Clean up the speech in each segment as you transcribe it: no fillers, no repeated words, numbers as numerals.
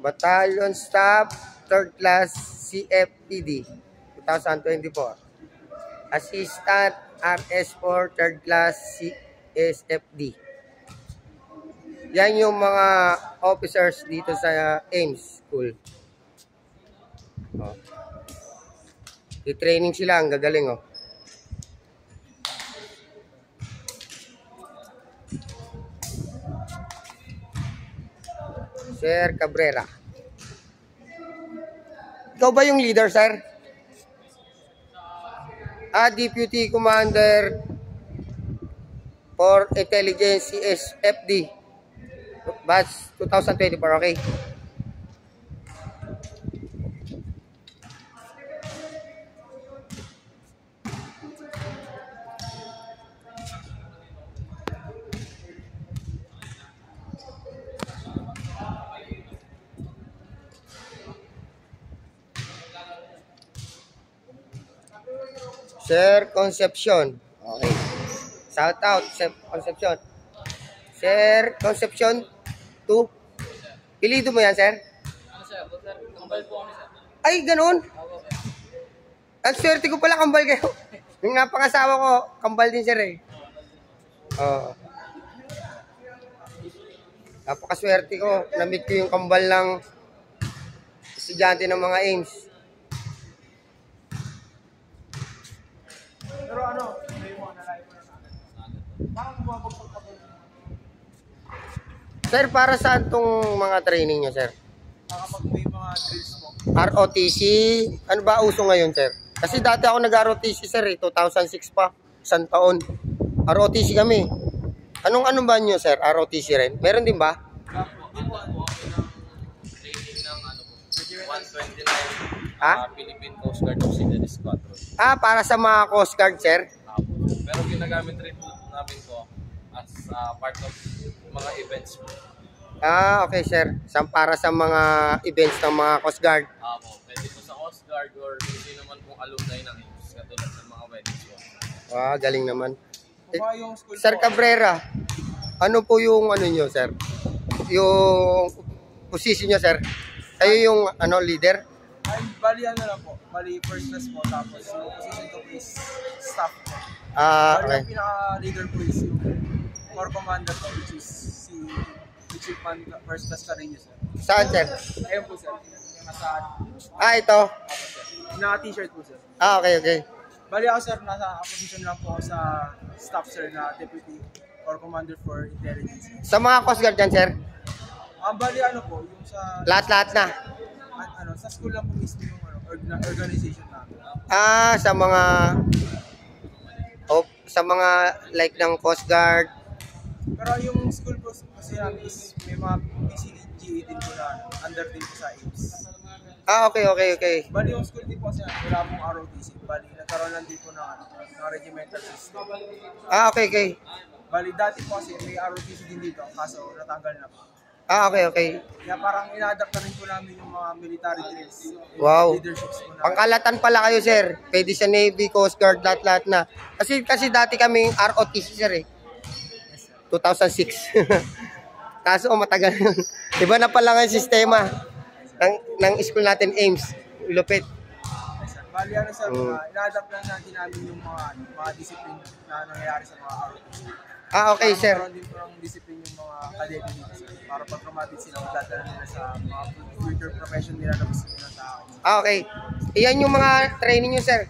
Battalion Staff, 3rd Class CFPD, 2024. Assistant RS4, 3rd Class CSFD. Yan yung mga officers dito sa Ames School. Oh. I-training sila, ang gagaling oh. Sir Cabrera. Ikaw ba yung leader, sir? Deputy Commander for Intelligence CSFD. Batch 2024, okay? Sir Concepcion. Okay. Shout out, Sir Concepcion. Sir Concepcion 2. Pilido mo yan, sir? Ano sir? Sir, kambal po ako sir. Ay, ganun. Ang swerte ko pala, kambal kayo. Yung napangasawa ko, kambal din sir eh. Oo. Napakaswerte ko. Namit ko yung kambal ng estudyante ng mga Ames. Pero ano, may mga nalayo ko na sa akin. Parang bumabagpag pa po. Sir, para saan tong mga training nyo, sir? Kapag may mga drills mo. ROTC, ano ba uso ngayon, sir? Kasi dati ako nag-ROTC, sir, eh, 2006 pa, isang taon. ROTC kami. Anong ba nyo, sir? ROTC rin? Meron din ba? Training ng ano po, 129 Philippine Coast Guard Auxiliary Squadron. Para sa mga Coast Guard, sir? Pero ginagamit rin po namin to as part of mga events po. Okay, sir. Para sa mga events ng mga Coast Guard. Pwede po sa Coast Guard or hindi naman pong alumni ng Ames, katulad ng mga weddings po. Galing naman. Yung school Sir Cabrera, ano po yung ano nyo, sir? Yung position nyo, sir? Kayo yung leader? ay, bali ano lang po. Bali first class po. Tapos yung position ko is staff po. Bali Okay. yung pinaka-leader po is yung core commander po, which is si Chief Man first class ka rin yun, sir. Saan, sir? Ayun po, sir. Yung nasa, Ito. naka-t-shirt po, sir. Okay. Bali ako, sir, nasa position lang po ako sa staff, sir, na Deputy or Commander for Intelligence. Sa mga Coast Guard dyan, sir? Bali ano po, yung sa... Lahat na. Sa school lang po mismo yung organization namin. Sa mga like ng Coast Guard. Pero yung school po kasi namin is may mga PCGA din po na under din po sa Ames. Okay. Bali yung school din po kasi wala pong ROTC. Bali nagkaroon lang din po ng regimental system. Okay. Bali dati po kasi may ROTC din dito kaso natanggal na po. Okay. Kaya parang ina-adapt na rin po namin yung mga military drills. Wow. Leaderships po namin. Pangkalatan pala kayo, sir. Pwede sa Navy, Coast Guard, lahat na. Kasi dati kaming ROTC, sir eh. 2006. Kaso matagal yun. Iba na pala nga yung sistema ng school natin, Ames. Lupit. Bali ano sir, ina-adapt lang natin namin yung mga discipline na nangyayari sa mga ROTC. Okay, sir. Para din po ng discipline yung mga kadete dito sir. Para pag traumatic sila, magdadala nila sa mga future profession nila na gusto nila tao. Okay. Iyan yung mga training nyo, sir.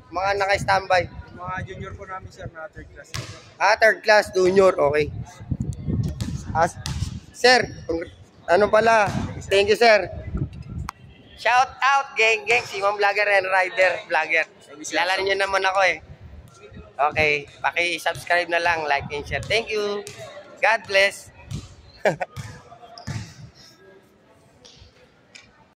Mga naka-standby. Yung mga junior po namin sir na 3rd class. 3rd class, junior. Okay. Sir, ano pala? Thank you, sir. Shout out, gang. Si Ma'am Vlogger and Rider Vlogger. Kilala niyo naman ako eh. Okay. Paki-subscribe na lang, like and share. Thank you. God bless.